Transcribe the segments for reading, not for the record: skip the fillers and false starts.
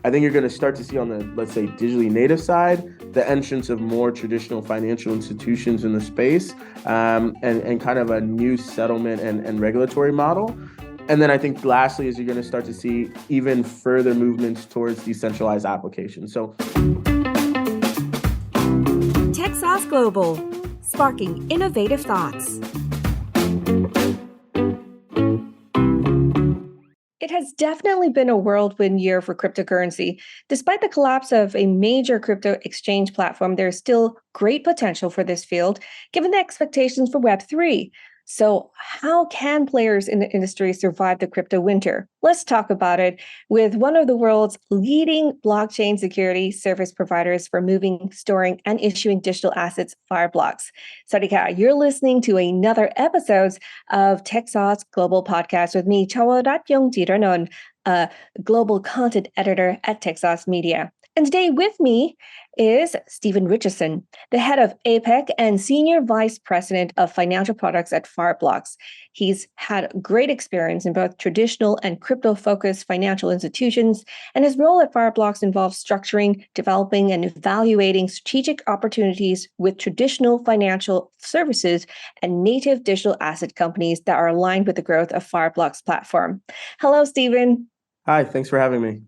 I think you're going to start to see on the, let's say, digitally native side, the entrance of more traditional financial institutions in the space, and kind of a new settlement and regulatory model. And then I think lastly is you're going to start to see even further movements towards decentralized applications. So Techsauce Global, sparking innovative thoughts. It has definitely been a whirlwind year for cryptocurrency. Despite the collapse of a major crypto exchange platform, there's still great potential for this field, given the expectations for Web3. So, how can players in the industry survive the crypto winter? Let's talk about it with one of the world's leading blockchain security service providers for moving, storing, and issuing digital assets, FireBlocks. Sarika, you're listening to another episode of Techsauce Global Podcast with me, Chawarat Yongjirannon, a global content editor at Techsauce Media. And today with me is Stephen Richardson, the head of APEC and senior vice president of financial products at FireBlocks. He's had great experience in both traditional and crypto-focused financial institutions, and his role at FireBlocks involves structuring, developing, and evaluating strategic opportunities with traditional financial services and native digital asset companies that are aligned with the growth of FireBlocks platform. Hello, Stephen. hi, thanks for having me.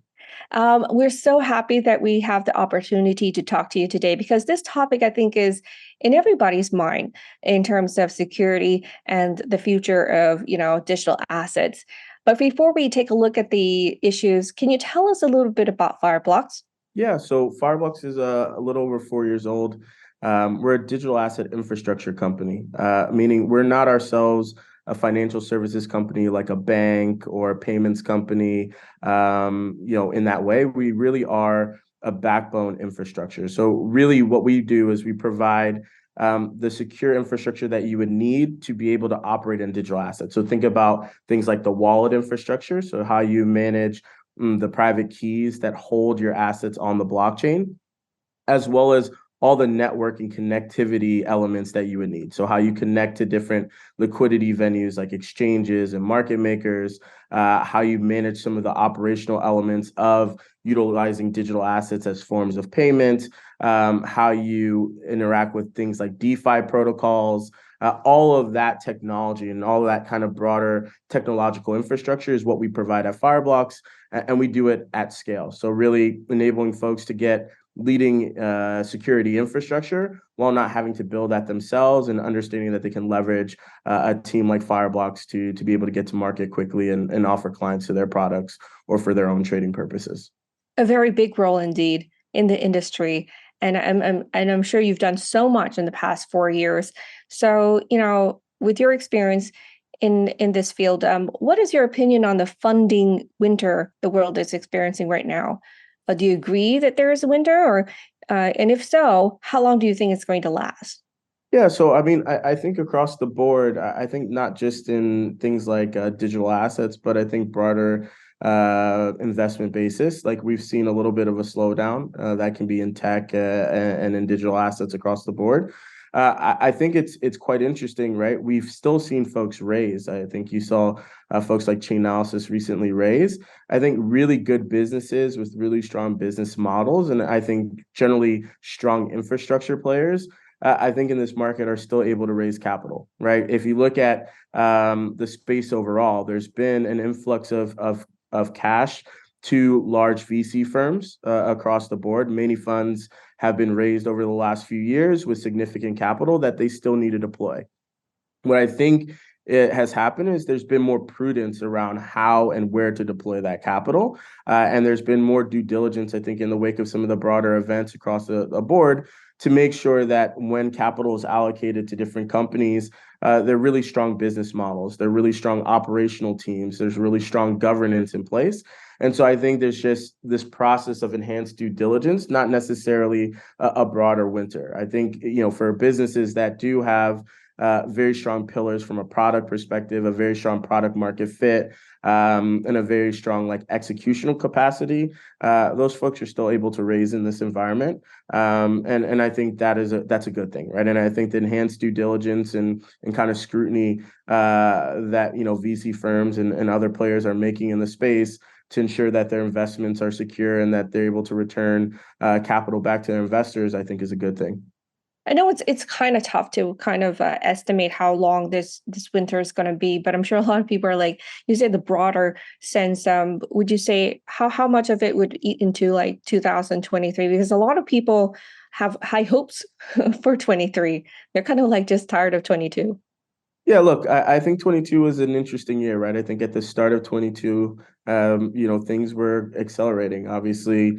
We're so happy that we have the opportunity to talk to you today because this topic, I think, is in everybody's mind in terms of security and the future of, digital assets. But before we take a look at the issues, can you tell us a little bit about FireBlocks? Yeah, so FireBlocks is a little over 4 years old. We're a digital asset infrastructure company, meaning we're not ourselves a financial services company like a bank or a payments company. In that way, we really are a backbone infrastructure. So really what we do is we provide the secure infrastructure that you would need to be able to operate in digital assets. So think about things like the wallet infrastructure, so how you manage the private keys that hold your assets on the blockchain, as well as all the networking connectivity elements that you would need. So how you connect to different liquidity venues like exchanges and market makers, how you manage some of the operational elements of utilizing digital assets as forms of payment, how you interact with things like DeFi protocols. All of that technology and all of that kind of broader technological infrastructure is what we provide at FireBlocks, and we do it at scale. So really enabling folks to get leading security infrastructure while not having to build that themselves, and understanding that they can leverage a team like FireBlocks to be able to get to market quickly and offer clients to their products or for their own trading purposes. A very big role indeed in the industry. And I'm sure you've done so much in the past 4 years. So, with your experience in this field, what is your opinion on the funding winter the world is experiencing right now? Do you agree that there is a winter, or and if so, how long do you think it's going to last? Yeah, so I mean, I think across the board, I think not just in things like digital assets, but I think broader investment basis, like we've seen a little bit of a slowdown that can be in tech and in digital assets across the board. I think it's quite interesting, right? We've still seen folks raise. I think you saw folks like Chainalysis recently raise. I think really good businesses with really strong business models, and I think generally strong infrastructure players, I think in this market are still able to raise capital, right? If you look at the space overall, there's been an influx of cash to large VC firms across the board. Many funds have been raised over the last few years with significant capital that they still need to deploy. What I think it has happened is there's been more prudence around how and where to deploy that capital. And there's been more due diligence, I think, in the wake of some of the broader events across the board to make sure that when capital is allocated to different companies, they're really strong business models. They're really strong operational teams. There's really strong governance in place. And so I think there's just this process of enhanced due diligence, not necessarily a broader winter. I think, for businesses that do have very strong pillars from a product perspective, a very strong product market fit, and a very strong executional capacity, those folks are still able to raise in this environment. And I think that's a good thing, right? And I think the enhanced due diligence and kind of scrutiny that VC firms and other players are making in the space to ensure that their investments are secure and that they're able to return capital back to their investors, I think is a good thing. I know it's kind of tough to kind of estimate how long this winter is going to be, but I'm sure a lot of people are like, you say the broader sense. Would you say how much of it would eat into like 2023? Because a lot of people have high hopes for 23. They're kind of like just tired of 22. Yeah, look, I think 22 was an interesting year, right? I think at the start of 22, things were accelerating. Obviously,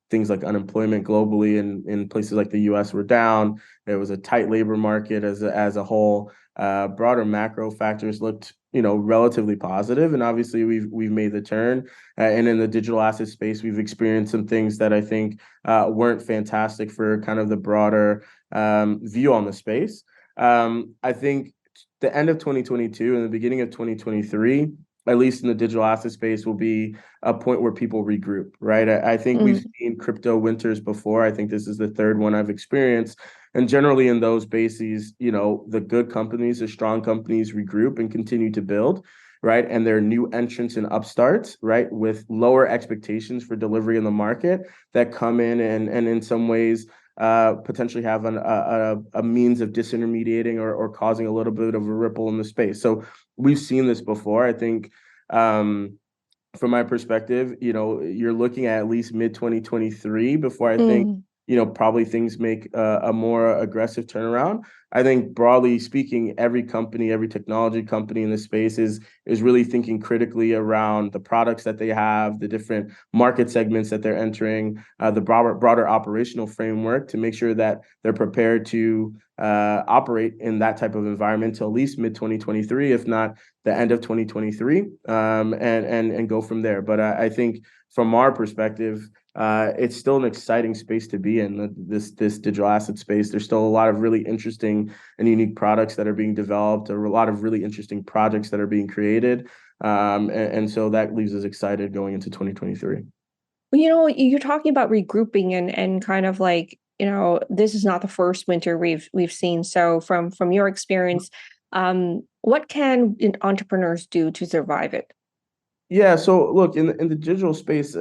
things like unemployment globally and in places like the US were down. There was a tight labor market as a whole. Broader macro factors looked, relatively positive. And obviously we've made the turn. And in the digital asset space, we've experienced some things that I think weren't fantastic for kind of the broader view on the space. I think the end of 2022 and the beginning of 2023, at least in the digital asset space, will be a point where people regroup, right? I think we've seen crypto winters before. I think this is the third one I've experienced. And generally in those bases, the good companies, the strong companies regroup and continue to build, right? And there are new entrants and upstarts, right? With lower expectations for delivery in the market that come in and in some ways potentially have a means of disintermediating or causing a little bit of a ripple in the space. So we've seen this before. I think from my perspective, you're looking at least mid 2023 before I think, probably things make a more aggressive turnaround. I think broadly speaking, every company, every technology company in the space is really thinking critically around the products that they have, the different market segments that they're entering, the broader operational framework to make sure that they're prepared to operate in that type of environment till at least mid 2023, if not the end of 2023, and go from there. But I think from our perspective, it's still an exciting space to be in, this digital asset space. There's still a lot of really interesting and unique products that are being developed, or a lot of really interesting projects that are being created. And so that leaves us excited going into 2023. Well, you're talking about regrouping and kind of like, this is not the first winter we've seen. So from your experience, what can entrepreneurs do to survive it? Yeah, so look, in the digital space,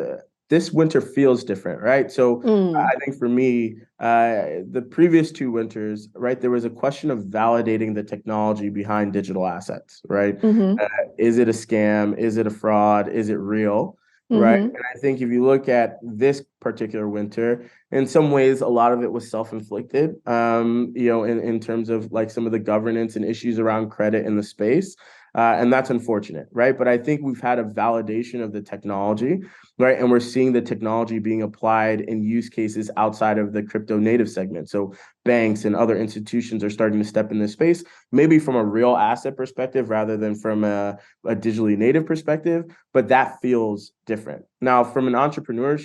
this winter feels different, right? So I think for me, the previous two winters, right, there was a question of validating the technology behind digital assets, right? Mm-hmm. Is it a scam? Is it a fraud? Is it real? Right. Mm-hmm. And I think if you look at this particular winter, in some ways, a lot of it was self-inflicted, in terms of like some of the governance and issues around credit in the space. And that's unfortunate, right? But I think we've had a validation of the technology, right? And we're seeing the technology being applied in use cases outside of the crypto native segment. So banks and other institutions are starting to step in this space, maybe from a real asset perspective rather than from a digitally native perspective, but that feels different. Now, from an entrepreneur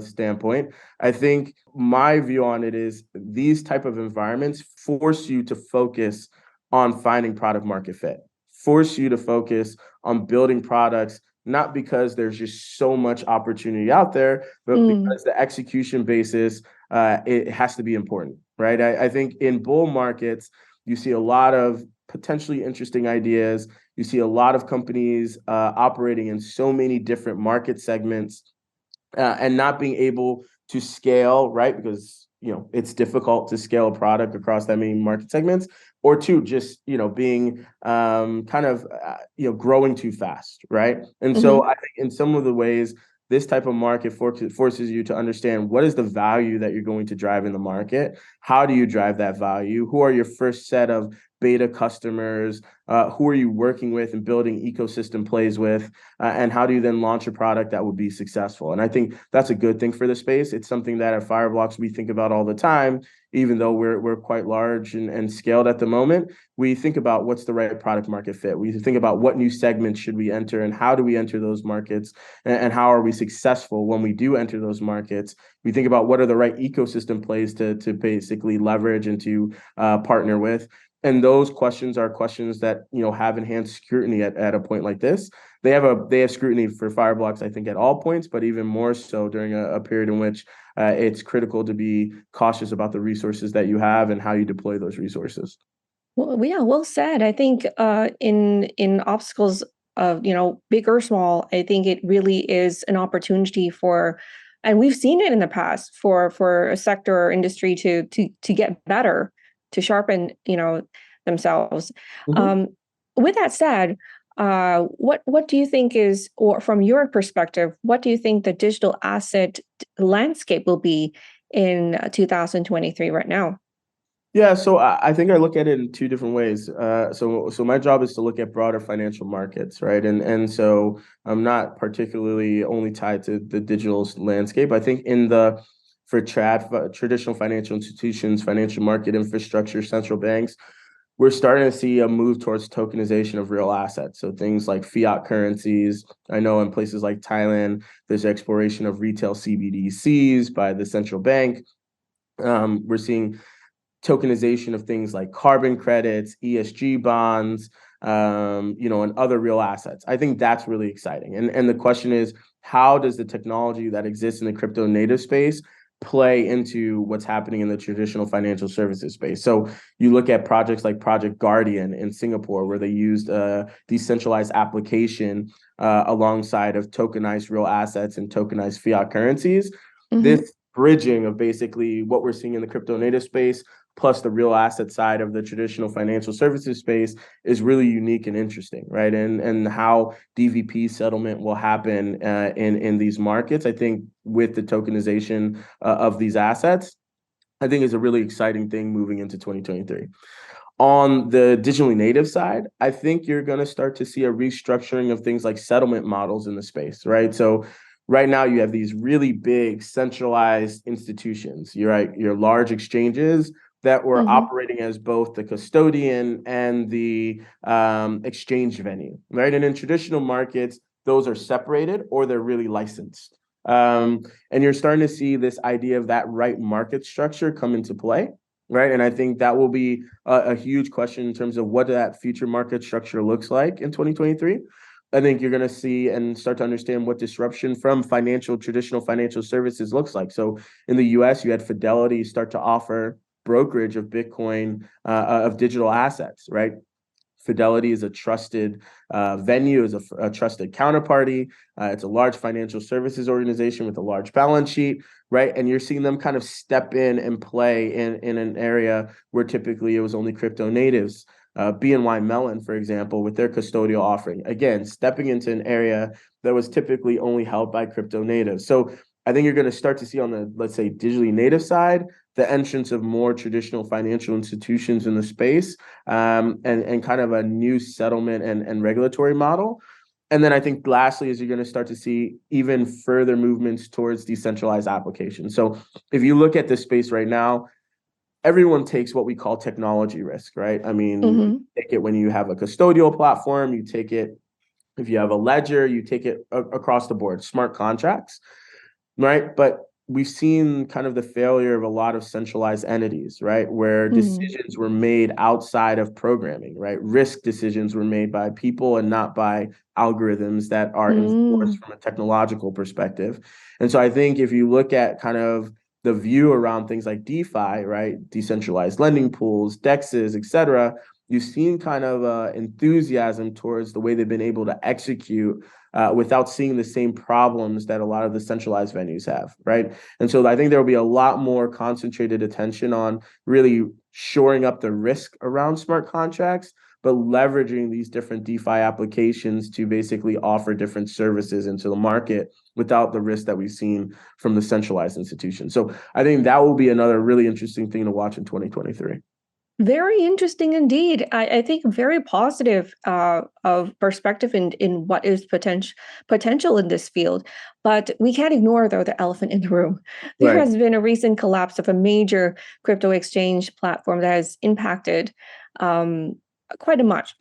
standpoint, I think my view on it is these type of environments force you to focus on finding product market fit, force you to focus on building products, not because there's just so much opportunity out there, but because the execution basis, it has to be important, right? I think in bull markets, you see a lot of potentially interesting ideas. You see a lot of companies operating in so many different market segments and not being able to scale, right? Because it's difficult to scale a product across that many market segments, or two, just being growing too fast, right? And so I think in some of the ways, this type of market forces you to understand what is the value that you're going to drive in the market. How do you drive that value? Who are your first set of beta customers? Who are you working with and building ecosystem plays with? And how do you then launch a product that would be successful? And I think that's a good thing for the space. It's something that at FireBlocks we think about all the time, even though we're quite large and scaled at the moment. We think about what's the right product market fit. We think about what new segments should we enter and how do we enter those markets, and how are we successful when we do enter those markets. We think about what are the right ecosystem plays to basically leverage and to partner with. And those questions are questions that have enhanced scrutiny at a point like this. They have scrutiny for FireBlocks, I think, at all points, but even more so during a period in which it's critical to be cautious about the resources that you have and how you deploy those resources. Well, yeah, well said. I think in obstacles big or small, I think it really is an opportunity for, and we've seen it in the past, for a sector or industry to get better, to sharpen, themselves. Mhm. Um, with that said, what do you think is, or from your perspective, what do you think the digital asset landscape will be in 2023 right now? Yeah, so I think I look at it in two different ways. So my job is to look at broader financial markets, right? And so I'm not particularly only tied to the digital landscape. I think for traditional financial institutions, financial market infrastructure, central banks, we're starting to see a move towards tokenization of real assets. So things like fiat currencies. I know in places like Thailand, there's exploration of retail CBDCs by the central bank. We're seeing tokenization of things like carbon credits, ESG bonds, and other real assets. I think that's really exciting. And the question is, how does the technology that exists in the crypto native space play into what's happening in the traditional financial services space? So you look at projects like Project Guardian in Singapore, where they used a decentralized application alongside of tokenized real assets and tokenized fiat currencies. Mm-hmm. This bridging of basically what we're seeing in the crypto native space plus the real asset side of the traditional financial services space is really unique and interesting, right? And how DVP settlement will happen in these markets, I think, with the tokenization of these assets, I think is a really exciting thing moving into 2023. On the digitally native side, I think you're going to start to see a restructuring of things like settlement models in the space, right? So right now you have these really big centralized institutions, you're right, your large exchanges that were Mm-hmm. operating as both the custodian and the exchange venue, right? And in traditional markets, those are separated or they're really licensed. And you're starting to see this idea of that right market structure come into play, right? And I think that will be a huge question in terms of what that future market structure looks like in 2023. I think you're going to see and start to understand what disruption from traditional financial services looks like. So in the US, you had Fidelity start to offer brokerage of Bitcoin, of digital assets, right? Fidelity is a trusted venue, is a trusted counterparty. It's a large financial services organization with a large balance sheet, right? And you're seeing them kind of step in and play in an area where typically it was only crypto natives. BNY Mellon, for example, with their custodial offering, again, stepping into an area that was typically only held by crypto natives. So I think you're going to start to see on the, let's say, digitally native side, the entrance of more traditional financial institutions in the space, and kind of a new settlement and regulatory model. And then I think lastly is you're going to start to see even further movements towards decentralized applications. So if you look at this space right now, everyone takes what we call technology risk, right? I mean, you Mm-hmm. take it when you have a custodial platform, you take it if you have a ledger, you take it across the board, smart contracts, right? But we've seen kind of the failure of a lot of centralized entities, right? Where Mm-hmm. decisions were made outside of programming, right? Risk decisions were made by people and not by algorithms that are enforced Mm-hmm. from a technological perspective. And so I think if you look at kind of the view around things like DeFi, right? Decentralized lending pools, DEXs, et cetera, you've seen kind of enthusiasm towards the way they've been able to execute without seeing the same problems that a lot of the centralized venues have, right? And so I think there will be a lot more concentrated attention on really shoring up the risk around smart contracts, but leveraging these different DeFi applications to basically offer different services into the market without the risk that we've seen from the centralized institutions. So I think that will be another really interesting thing to watch in 2023. Very interesting indeed. I think very positive of perspective in what is potential in this field. But we can't ignore, though, the elephant in the room. There Right. has been a recent collapse of a major crypto exchange platform that has impacted um, quite a much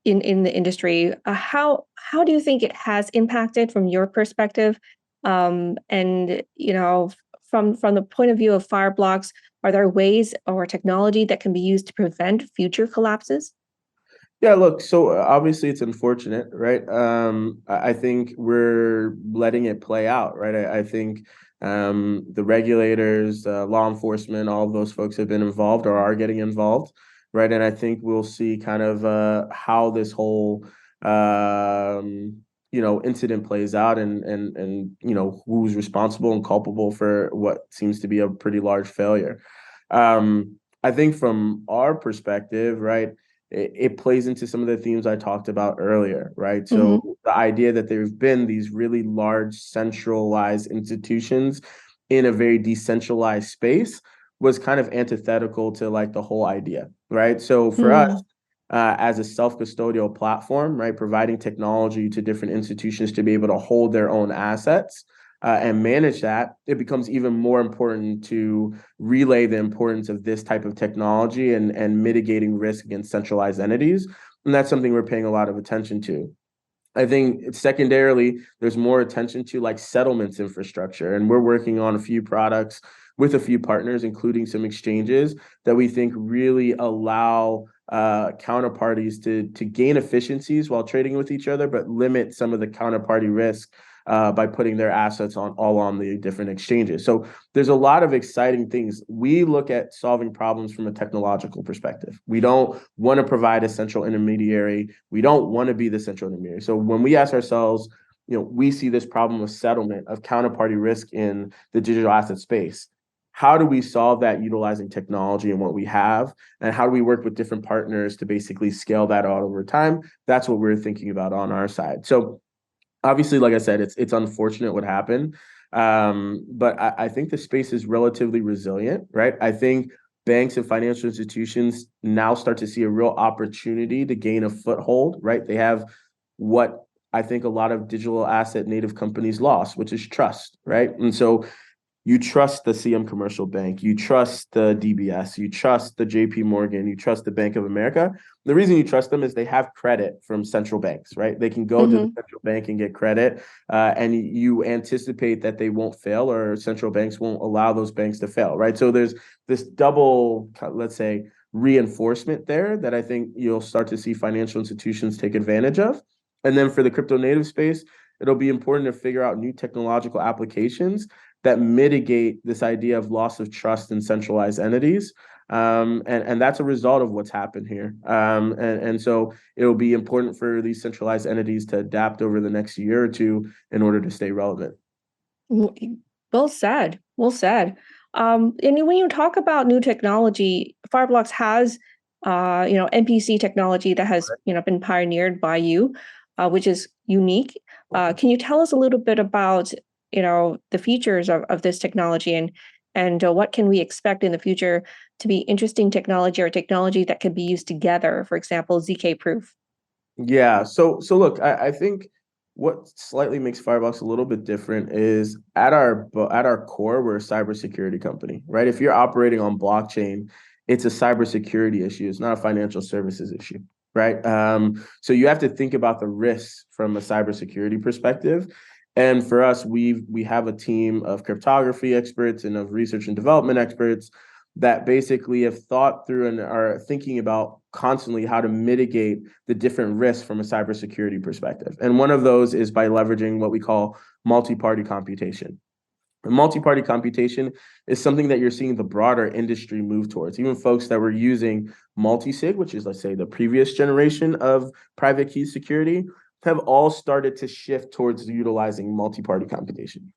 in the industry. How do you think it has impacted from your perspective? And from the point of view of FireBlocks, are there ways or technology that can be used to prevent future collapses? Yeah, look, so obviously it's unfortunate, right? I think we're letting it play out, right? I think the regulators, law enforcement, all of those folks have been involved or are getting involved, right? And I think we'll see kind of how this whole incident plays out, and who's responsible and culpable for what seems to be a pretty large failure. I think from our perspective, right, it plays into some of the themes I talked about earlier, right? Mhm. So the idea that there's been these really large centralized institutions in a very decentralized space was kind of antithetical to like the whole idea, right? So for us, Mm. as a self-custodial platform, right, providing technology to different institutions to be able to hold their own assets and manage that, it becomes even more important to relay the importance of this type of technology and mitigating risk against centralized entities. And that's something we're paying a lot of attention to. I think secondarily, there's more attention to like settlements infrastructure. And we're working on a few products with a few partners, including some exchanges that we think really allow counterparties to gain efficiencies while trading with each other, but limit some of the counterparty risk by putting their assets on the different exchanges. So there's a lot of exciting things. We look at solving problems from a technological perspective. We don't want to provide a central intermediary. We don't want to be the central intermediary. So when we ask ourselves, we see this problem of settlement, of counterparty risk in the digital asset space. How do we solve that utilizing technology and what we have? And how do we work with different partners to basically scale that out over time? That's what we're thinking about on our side. So obviously, like I said, it's unfortunate what happened. But I think the space is relatively resilient, right? I think banks and financial institutions now start to see a real opportunity to gain a foothold, right? They have what I think a lot of digital asset native companies lost, which is trust, right? And so you trust the CM Commercial Bank, you trust the DBS, you trust the JP Morgan, you trust the Bank of America. The reason you trust them is they have credit from central banks, right? They can go to the Mhm. central bank and get credit, and you anticipate that they won't fail or central banks won't allow those banks to fail, right? So there's this double, let's say, reinforcement there that I think you'll start to see financial institutions take advantage of. And then for the crypto native space, it'll be important to figure out new technological applications that mitigate this idea of loss of trust in centralized entities. And that's a result of what's happened here. And so it'll be important for these centralized entities to adapt over the next year or two in order to stay relevant. Well said. Well said. And when you talk about new technology, FireBlocks has, NPC technology that has, been pioneered by you, which is unique. Can you tell us a little bit about, the features of this technology and what can we expect in the future to be interesting technology or technology that can be used together? For example, ZK proof. Yeah. So look, I think what slightly makes FireBlocks a little bit different is at our core, we're a cybersecurity company, right? If you're operating on blockchain, it's a cybersecurity issue. It's not a financial services issue, right? So you have to think about the risks from a cybersecurity perspective. And for us, we have a team of cryptography experts and of research and development experts that basically have thought through and are thinking about constantly how to mitigate the different risks from a cybersecurity perspective. And one of those is by leveraging what we call multi-party computation. And multi-party computation is something that you're seeing the broader industry move towards. Even folks that were using multi-sig, which is, let's say, the previous generation of private key security, have all started to shift towards utilizing multi-party computation.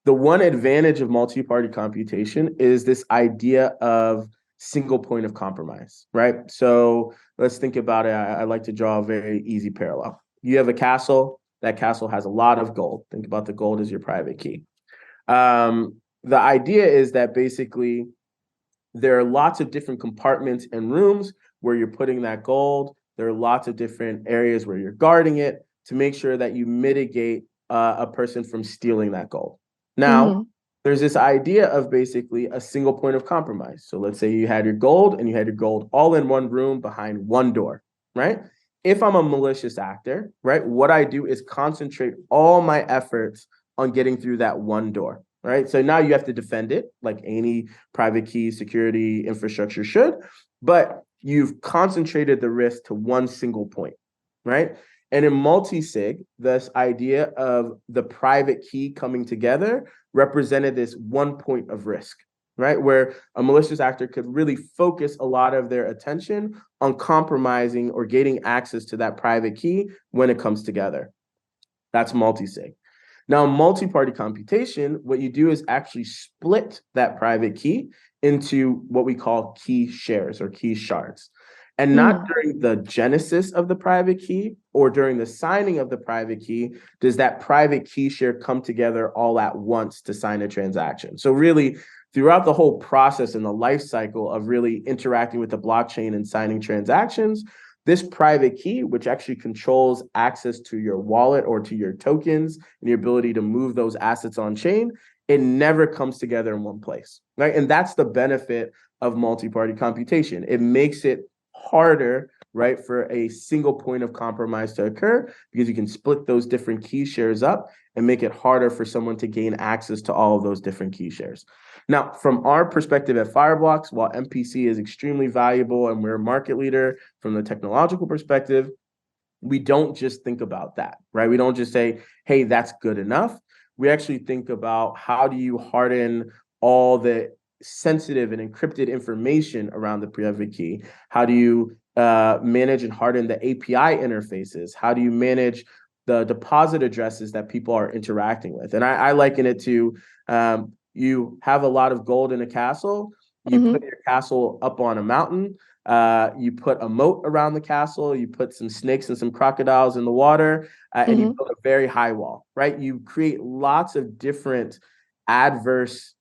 The one advantage of multi-party computation is this idea of single point of compromise, right? So let's think about it. I like to draw a very easy parallel. You have a castle. That castle has a lot of gold. Think about the gold as your private key. The idea is that basically there are lots of different compartments and rooms where you're putting that gold. There are lots of different areas where you're guarding it to make sure that you mitigate a person from stealing that gold. Now, Hmm. there's this idea of basically a single point of compromise. So let's say you had your gold and you had your gold all in one room behind one door, right? If I'm a malicious actor, right, what I do is concentrate all my efforts on getting through that one door, right? So now you have to defend it like any private key security infrastructure should, but you've concentrated the risk to one single point, right? And in multi-sig, this idea of the private key coming together represented this one point of risk. right? Where a malicious actor could really focus a lot of their attention on compromising or gaining access to that private key when it comes together. That's multi-sig. Now, multi-party computation, what you do is actually split that private key into what we call key shares or key shards. And not during the genesis of the private key or during the signing of the private key does that private key share come together all at once to sign a transaction. So really, throughout the whole process and the life cycle of really interacting with the blockchain and signing transactions, this private key, which actually controls access to your wallet or to your tokens and your ability to move those assets on chain, it never comes together in one place, right? And that's the benefit of multi-party computation. It makes it harder, right, for a single point of compromise to occur because you can split those different key shares up and make it harder for someone to gain access to all of those different key shares. Now, from our perspective at FireBlocks, while MPC is extremely valuable and we're a market leader from the technological perspective, we don't just think about that, right? We don't just say, hey, that's good enough. We actually think about how do you harden all the sensitive and encrypted information around the private key? How do you manage and harden the API interfaces? How do you manage the deposit addresses that people are interacting with? And I liken it to you have a lot of gold in a castle. You put your castle up on a mountain. You put a moat around the castle. You put some snakes and some crocodiles in the water, and you build a very high wall, right? You create lots of different adverse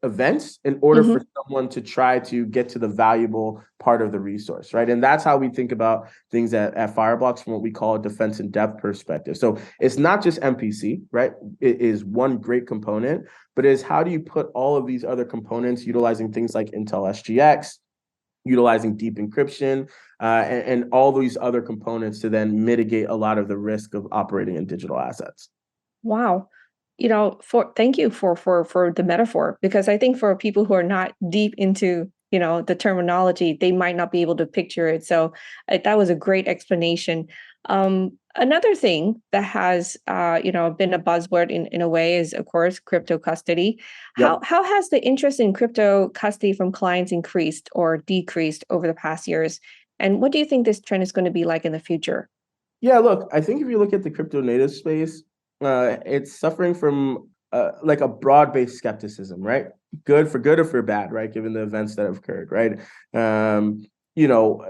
events in order for someone to try to get to the valuable part of the resource, right? And that's how we think about things at FireBlocks from what we call a defense in depth perspective. So it's not just MPC, right? It is one great component, but it is how do you put all of these other components utilizing things like Intel SGX, utilizing deep encryption, and all these other components to then mitigate a lot of the risk of operating in digital assets. Wow. Thank you for the metaphor, because I think for people who are not deep into, the terminology, they might not be able to picture it. So that was a great explanation. Another thing that has, been a buzzword in a way is, of course, crypto custody. Yep. How has the interest in crypto custody from clients increased or decreased over the past years? And what do you think this trend is going to be like in the future? Yeah, look, I think if you look at the crypto native space, it's suffering from like a broad-based skepticism, right? Good or for bad, right? Given the events that have occurred, right? You know,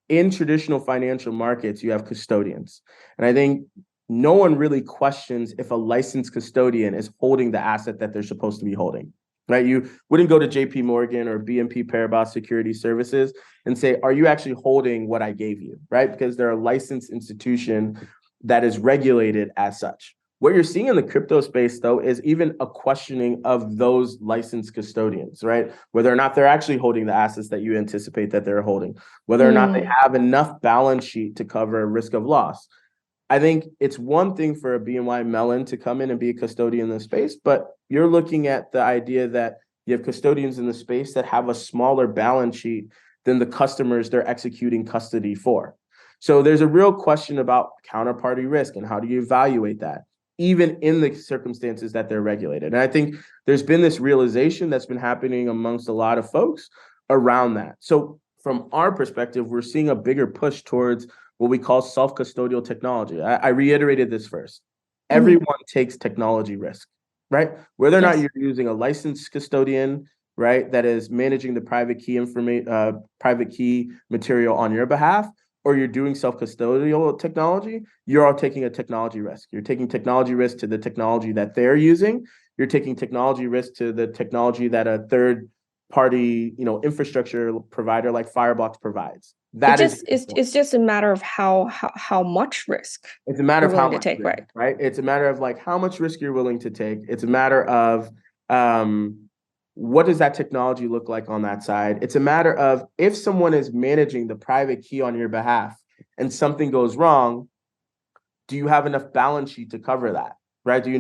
in traditional financial markets, you have custodians. And I think no one really questions if a licensed custodian is holding the asset that they're supposed to be holding, right? You wouldn't go to JP Morgan or BNP Paribas Security Services and say, are you actually holding what I gave you, right? Because they're a licensed institution that is regulated as such. What you're seeing in the crypto space, though, is even a questioning of those licensed custodians, right? Whether or not they're actually holding the assets that you anticipate that they're holding, whether or not they have enough balance sheet to cover a risk of loss. I think it's one thing for a BNY Mellon to come in and be a custodian in the space, but you're looking at the idea that you have custodians in the space that have a smaller balance sheet than the customers they're executing custody for. So there's a real question about counterparty risk and how do you evaluate that, even in the circumstances that they're regulated. And I think there's been this realization that's been happening amongst a lot of folks around that. So from our perspective, we're seeing a bigger push towards what we call self-custodial technology. I reiterated this first. Everyone takes technology risk, right? Whether or not you're using a licensed custodian, right, that is managing the private key material on your behalf, or you're doing self-custodial technology, you're all taking a technology risk. You're taking technology risk to the technology that they're using. You're taking technology risk to the technology that a third party, infrastructure provider like FireBlocks provides. It's just a matter of how much risk it's a matter you're of how willing to much take, risk, right? right? It's a matter of like how much risk you're willing to take. It's a matter of what does that technology look like on that side? It's a matter of if someone is managing the private key on your behalf and something goes wrong, do you have enough balance sheet to cover that, right? Do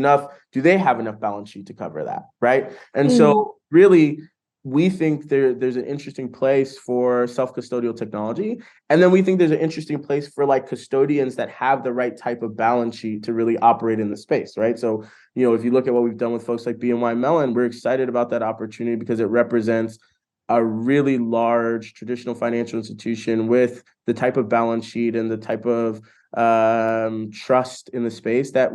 they have enough balance sheet to cover that, right? And so really we think there's an interesting place for self-custodial technology. And then we think there's an interesting place for like custodians that have the right type of balance sheet to really operate in the space, right? So, if you look at what we've done with folks like BNY Mellon, we're excited about that opportunity because it represents a really large traditional financial institution with the type of balance sheet and the type of trust in the space that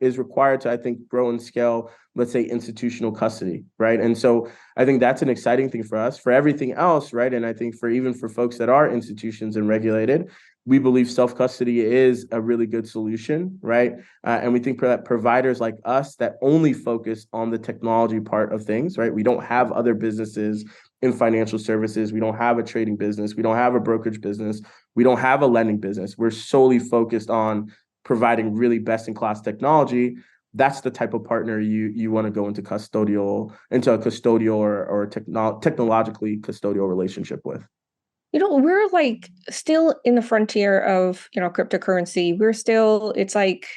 is required to, I think, grow and scale, let's say, institutional custody, right? And so I think that's an exciting thing for us. For everything else, right? And I think even for folks that are institutions and regulated, we believe self-custody is a really good solution, right? And we think that providers like us that only focus on the technology part of things, right? We don't have other businesses in financial services. We don't have a trading business. We don't have a brokerage business. We don't have a lending business. We're solely focused on providing really best-in-class technology. That's the type of partner you want to go into a custodial or technologically custodial relationship with. We're like still in the frontier of, cryptocurrency. We're still, it's like,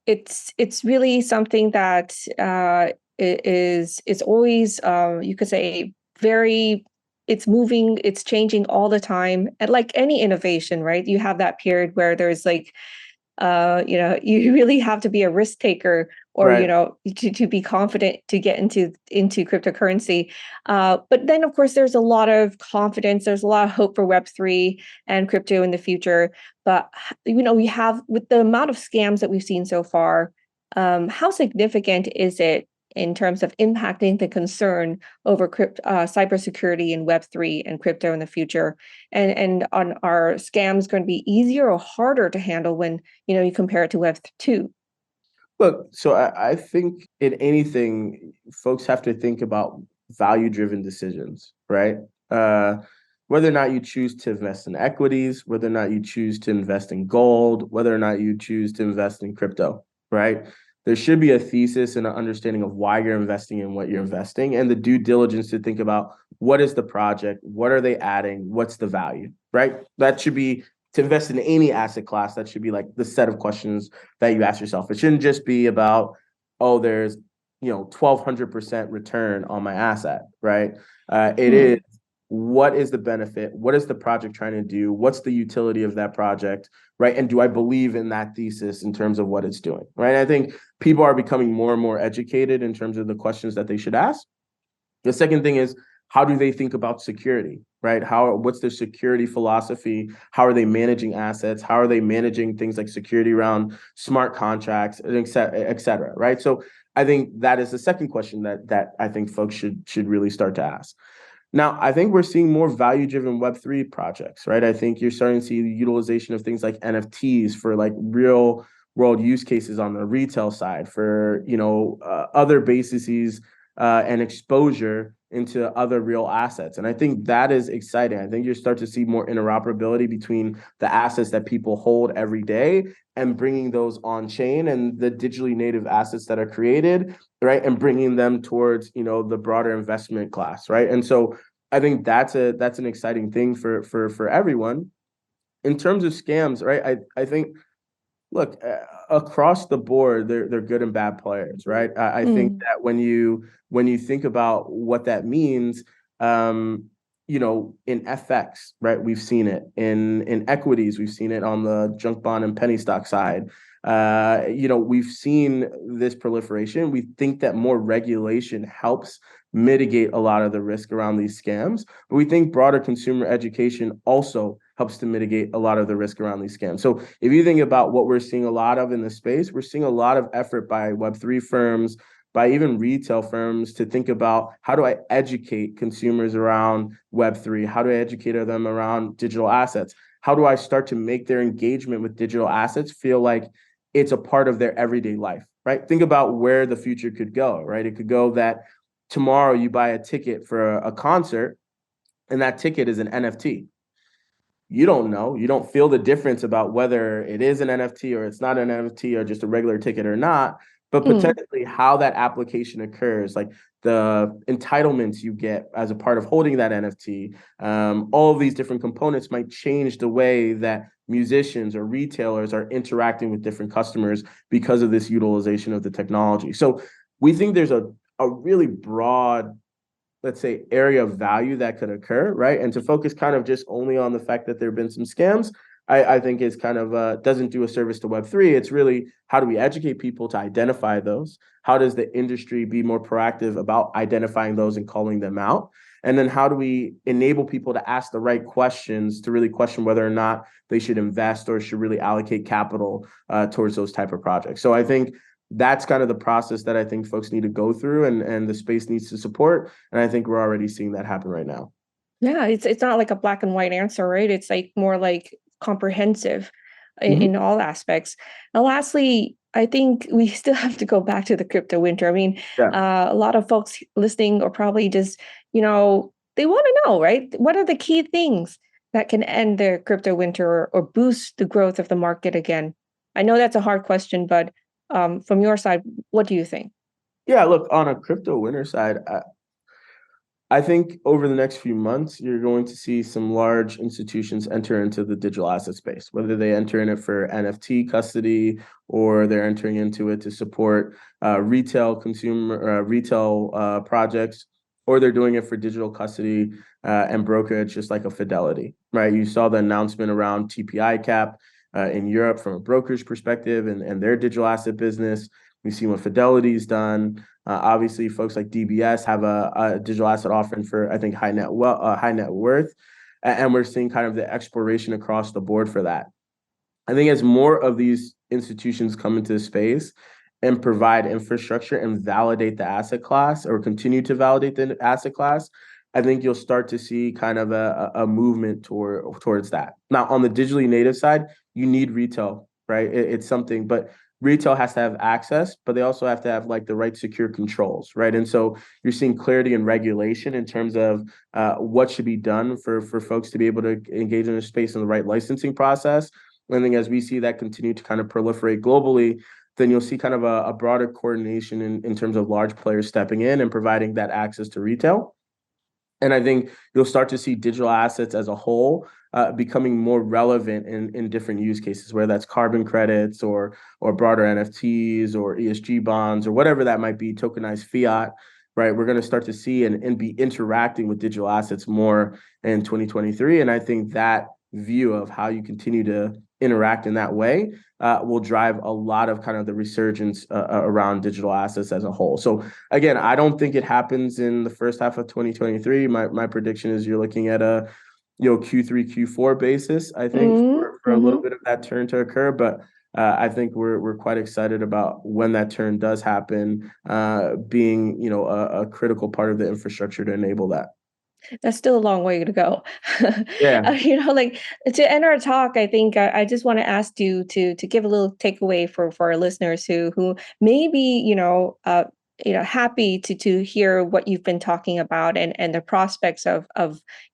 it's really something that is always, you could say, it's moving, it's changing all the time. And like any innovation, right? You have that period where there's like, you really have to be a risk taker or, right. To be confident to get into cryptocurrency. But then, of course, there's a lot of confidence. There's a lot of hope for Web3 and crypto in the future. But, we have, with the amount of scams that we've seen so far, how significant is it in terms of impacting the concern over cybersecurity and Web3 and crypto in the future? And are scams going to be easier or harder to handle when, you compare it to Web2? Look, so I think in anything, folks have to think about value-driven decisions, right? Whether or not you choose to invest in equities, whether or not you choose to invest in gold, whether or not you choose to invest in crypto, right? There should be a thesis and an understanding of why you're investing in what you're investing and the due diligence to think about what is the project, what are they adding, what's the value, right? That should be, to invest in any asset class, that should be like the set of questions that you ask yourself. It shouldn't just be about, oh, there's 1,200% return on my asset, right? It is, what is the benefit? What is the project trying to do? What's the utility of that project, right? And do I believe in that thesis in terms of what it's doing, right? I think people are becoming more and more educated in terms of the questions that they should ask. The second thing is, how do they think about security, right? What's their security philosophy? How are they managing assets? How are they managing things like security around smart contracts, et cetera, right? So I think that is the second question that I think folks should really start to ask. Now, I think we're seeing more value-driven Web3 projects, right? I think you're starting to see the utilization of things like NFTs for like real world use cases on the retail side for, other bases and exposure into other real assets. And I think that is exciting. I think you start to see more interoperability between the assets that people hold every day and bringing those on chain and the digitally native assets that are created, right? And bringing them towards, the broader investment class, right? And so I think that's an exciting thing for everyone. In terms of scams, right? I think, look, across the board, they're good and bad players, right? I think that when you think about what that means, in FX, right? We've seen it in equities. We've seen it on the junk bond and penny stock side. We've seen this proliferation. We think that more regulation helps mitigate a lot of the risk around these scams, but we think broader consumer education also helps to mitigate a lot of the risk around these scams. So if you think about what we're seeing a lot of in the space, we're seeing a lot of effort by Web3 firms, by even retail firms to think about, how do I educate consumers around Web3? How do I educate them around digital assets? How do I start to make their engagement with digital assets feel like it's a part of their everyday life, right? Think about where the future could go, right? It could go that tomorrow you buy a ticket for a concert and that ticket is an NFT. You don't know. You don't feel the difference about whether it is an NFT or it's not an NFT or just a regular ticket or not, but potentially how that application occurs, like the entitlements you get as a part of holding that NFT, all of these different components might change the way that musicians or retailers are interacting with different customers because of this utilization of the technology. So we think there's a really broad let's say, area of value that could occur, right? And to focus kind of just only on the fact that there have been some scams, I think is kind of doesn't do a service to Web3. It's really, how do we educate people to identify those? How does the industry be more proactive about identifying those and calling them out? And then how do we enable people to ask the right questions to really question whether or not they should invest or should really allocate capital towards those type of projects? So I think that's kind of the process that I think folks need to go through, and the space needs to support. And I think we're already seeing that happen right now. Yeah, it's not like a black and white answer, right? It's like more like comprehensive Mhm. in all aspects. And lastly, I think we still have to go back to the crypto winter. I mean, Yeah. a lot of folks listening are probably just, they want to know, right? What are the key things that can end the crypto winter or boost the growth of the market again? I know that's a hard question, but from your side, what do you think? Yeah, look, on a crypto winter side, I think over the next few months, you're going to see some large institutions enter into the digital asset space, whether they enter in it for NFT custody or they're entering into it to support retail projects, or they're doing it for digital custody and brokerage, just like a Fidelity, right? You saw the announcement around TPI cap in Europe from a brokerage perspective and their digital asset business. We've seen what Fidelity's done. Obviously, folks like DBS have a digital asset offering for, I think, high net worth, and we're seeing kind of the exploration across the board for that. I think as more of these institutions come into the space and provide infrastructure and validate the asset class, or continue to validate the asset class, I think you'll start to see kind of a movement towards that. Now, on the digitally native side, you need retail, right? It's something, but retail has to have access, but they also have to have like the right secure controls, right? And so you're seeing clarity and regulation in terms of what should be done for folks to be able to engage in the space in the right licensing process. And then as we see that continue to kind of proliferate globally, then you'll see kind of a broader coordination in terms of large players stepping in and providing that access to retail. And I think you'll start to see digital assets as a whole becoming more relevant in different use cases, whether that's carbon credits or broader NFTs or ESG bonds or whatever that might be, tokenized fiat, right? We're going to start to see and be interacting with digital assets more in 2023. And I think that view of how you continue to interact in that way will drive a lot of kind of the resurgence around digital assets as a whole. So again, I don't think it happens in the first half of 2023. My prediction is you're looking at a Q3, Q4 basis, I think, for a little bit of that turn to occur. But I think we're quite excited about when that turn does happen, being a critical part of the infrastructure to enable that. That's still a long way to go. Yeah. Like to end our talk, I think I just want to ask you to give a little takeaway for our listeners who may be happy to hear what you've been talking about and the prospects of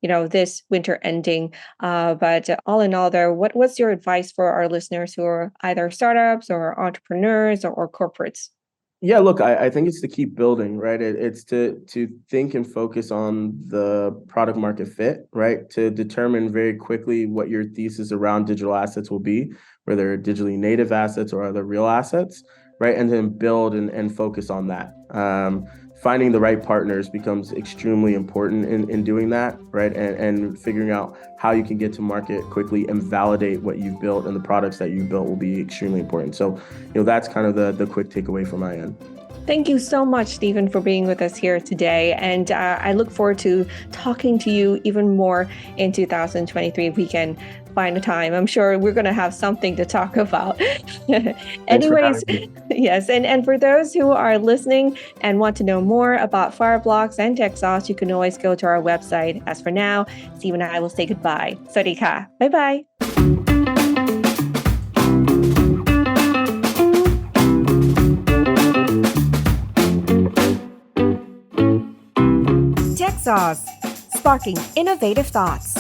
this winter ending. But all in all, there, what's your advice for our listeners who are either startups or entrepreneurs or corporates? Yeah, look, I think it's to keep building, right? It's to think and focus on the product market fit, right? To determine very quickly what your thesis around digital assets will be, whether digitally native assets or other real assets, right? And then build and focus on that. Finding the right partners becomes extremely important in doing that, right? And figuring out how you can get to market quickly and validate what you've built and the products that you've built will be extremely important. So, that's kind of the quick takeaway from my end. Thank you so much, Stephen, for being with us here today. And I look forward to talking to you even more in 2023 if we can find a time. I'm sure we're going to have something to talk about. Anyways, yes. And for those who are listening and want to know more about FireBlocks and Techsauce, you can always go to our website. As for now, Steve and I will say goodbye. Sawasdee ka. Bye-bye. Techsauce, sparking innovative thoughts.